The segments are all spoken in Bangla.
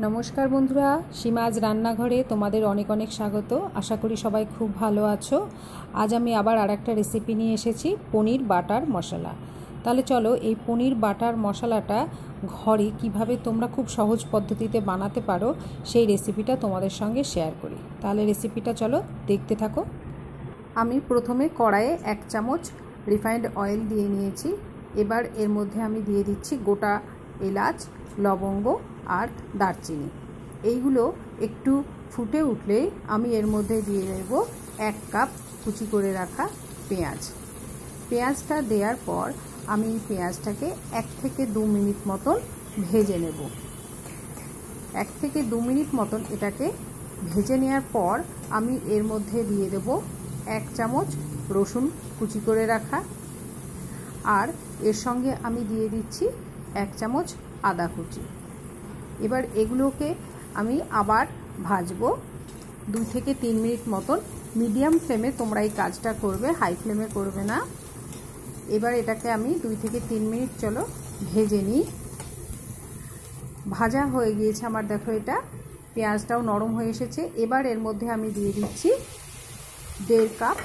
नमस्कार बंधुरा सीमाज रान्नाघरे तोमादेर अनेक अनेक स्वागत। आशा करी सबाई खूब भालो आछो। आज आमी आबार आरेकटा रेसिपि निये एसेछि पनीर बाटार मशला। ताहले चलो एई पनीर बाटार मशलाटा घरे किभाबे तोमरा खूब सहज पद्धतिते बानाते पारो सेई रेसिपिटा तोमादेर संगे शेयर करी। ताहले रेसिपिटा चलो देखते थाको। आमी प्रथमे कड़ाइये 1 चामच रिफाइंड अयेल दिये नियेछि। एबार एर मध्ये आमी दिये दिচ্ছি गोटा एलाच, लवंग और दारचिनी। এইগুলো একটু ফুটে উঠলে আমি এর মধ্যে দিয়ে দেব 1 কাপ কুচি করে রাখা পেঁয়াজ। পেঁয়াজটা দেওয়ার পর আমি পেঁয়াজটাকে 1 থেকে 2 মিনিট মতন ভেজে নেব। 1 থেকে 2 মিনিট মতন এটাকে ভেজে নেওয়ার পর আমি এর মধ্যে দিয়ে দেব 1 চামচ রসুন কুচি করে রাখা আর এর সঙ্গে আমি দিয়ে দিচ্ছি 1 চামচ আদা কুচি। এবার এগুলোকে আমি আবার ভাজবো 2 থেকে 3 মিনিট মতন। মিডিয়াম ফ্লেমে তোমরা এই কাজটা করবে, হাই ফ্লেমে করবে না। এবার এটাকে আমি 2 থেকে 3 মিনিট চলো ভেজে নিই। ভাজা হয়ে গিয়েছে আমার, দেখো এটা পেঁয়াজটাও নরম হয়ে এসেছে। এবার এর মধ্যে আমি দিয়ে দিচ্ছি 1.5 কাপ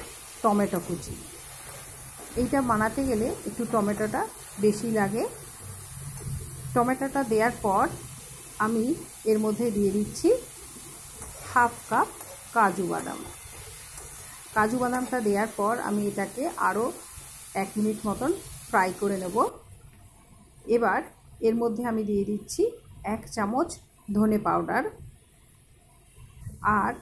টমেটো কুচি। এইটা বানাতে গেলে একটু টমেটোটা বেশি লাগে। টমেটোটা দেওয়ার পর আমি এর মধ্যে দিয়ে দিচ্ছি 1/2 কাপ কাজু বাদাম। কাজু বাদামটা দেওয়ার পর আমি এটাকে আরও 1 মিনিট মতন ফ্রাই করে নেব। এবার এর মধ্যে আমি দিয়ে দিচ্ছি 1 চামচ ধনে পাউডার। আর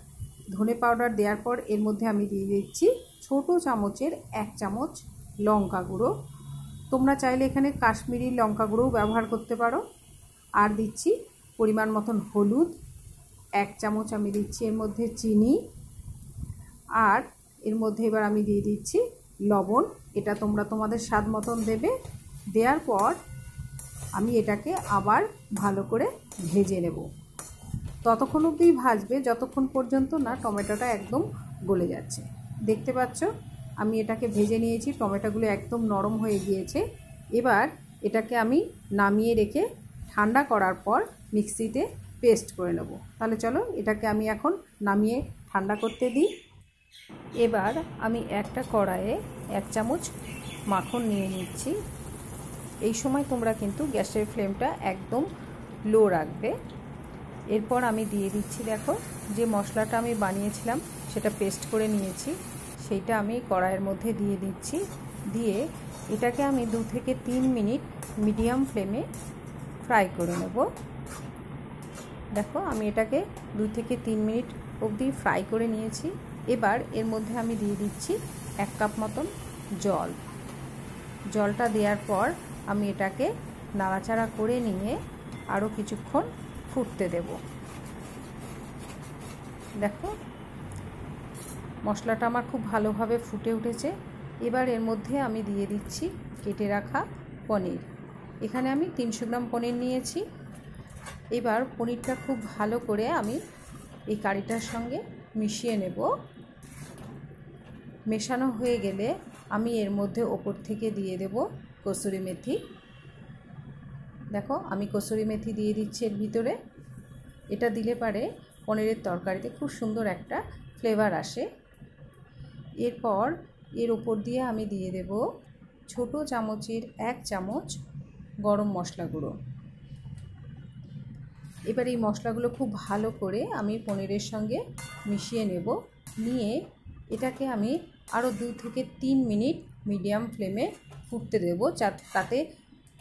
ধনে পাউডার দেওয়ার পর এর মধ্যে আমি দিয়ে দিচ্ছি ছোটো চামচের 1 চামচ লঙ্কা গুঁড়ো। তোমরা চাইলে এখানে কাশ্মীরি লঙ্কা গুঁড়োও ব্যবহার করতে পারো। আর দিচ্ছি পরিমাণ মতন হলুদ, 1 চামচ আমি দিচ্ছি এর মধ্যে চিনি। আর এর মধ্যে এবার আমি দিয়ে দিচ্ছি লবণ। এটা তোমরা তোমাদের স্বাদ মতন দেবে। দেওয়ার পর আমি এটাকে আবার ভালো করে ভেজে নেব। ততক্ষণ অবধি ভাজবে যতক্ষণ পর্যন্ত না টমেটোটা একদম গলে যাচ্ছে। দেখতে পাচ্ছ আমি এটাকে ভেজে নিয়েছি, টমেটোগুলো একদম নরম হয়ে গিয়েছে। এবার এটাকে আমি নামিয়ে রেখে ঠান্ডা করার পর মিক্সিতে পেস্ট করে নেব। তাহলে চলো এটাকে আমি এখন নামিয়ে ঠান্ডা করতে দিই। এবার আমি একটা কড়াইয়ে 1 চামচ মাখন নিয়ে নিচ্ছি। এই সময় তোমরা কিন্তু গ্যাসের ফ্লেমটা একদম লো রাখবে। এরপর আমি দিয়ে দিচ্ছি, দেখো যে মশলাটা আমি বানিয়েছিলাম সেটা পেস্ট করে নিয়েছি, সেইটা আমি কড়াইয়ের মধ্যে দিয়ে দিচ্ছি। দিয়ে এটাকে আমি 2 থেকে 3 মিনিট মিডিয়াম ফ্লেমে ফ্রাই করে নেব। দেখো আমি এটাকে 2 থেকে 3 মিনিট অবধি ফ্রাই করে নিয়েছি। এবার এর মধ্যে আমি দিয়ে দিচ্ছি 1 কাপ মতন জল। জলটা দেওয়ার পর আমি এটাকে নাড়াচাড়া করে নিয়ে আরও কিছুক্ষণ ফুটতে দেব। দেখো মশলাটা আমার খুব ভালোভাবে ফুটে উঠেছে। এবার এর মধ্যে আমি দিয়ে দিচ্ছি কেটে রাখা পনির। এখানে আমি 300 গ্রাম পনির নিয়েছি। এবার পনিরটা খুব ভালো করে আমি এই কারিটার সঙ্গে মিশিয়ে নেব। মেশানো হয়ে গেলে আমি এর মধ্যে ওপর থেকে দিয়ে দেব কসুরি মেথি। দেখো আমি কসুরি মেথি দিয়ে দিচ্ছি এর ভিতরে। এটা দিলে পারে পনিরের তরকারিতে খুব সুন্দর একটা ফ্লেভার আসে। এরপর এর ওপর দিয়ে আমি দিয়ে দেব ছোটো চামচের 1 চামচ গরম মশলা গুঁড়ো। এবার এই মশলাগুলো খুব ভালো করে আমি পনিরের সঙ্গে মিশিয়ে নেব। নিয়ে এটাকে আমি আরও 2 থেকে 3 মিনিট মিডিয়াম ফ্লেমে ফুটতে দেব, তাতে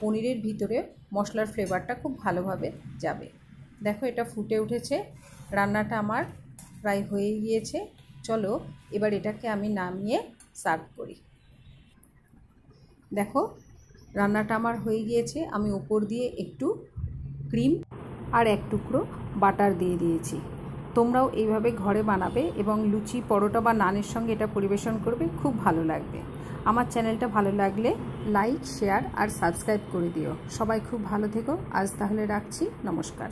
পনিরের ভিতরে মশলার ফ্লেভারটা খুব ভালোভাবে যাবে। দেখো এটা ফুটে উঠেছে, রান্নাটা আমার প্রায় হয়ে গিয়েছে। চলো এবার এটাকে আমি নামিয়ে সার্ভ করি। দেখো রান্নাটা আমার হয়ে গিয়েছে। আমি উপর দিয়ে একটু ক্রিম আর 1 টুকরো বাটার দিয়ে দিয়েছি। তোমরাও এইভাবে ঘরে বানাবে এবং লুচি, পরোটা বা নানের সঙ্গে এটা পরিবেশন করবে, খুব ভালো লাগবে। আমার চ্যানেলটা ভালো লাগলে লাইক, শেয়ার আর সাবস্ক্রাইব করে দিও। সবাই খুব ভালো থেকো। আজ তাহলে রাখছি, নমস্কার।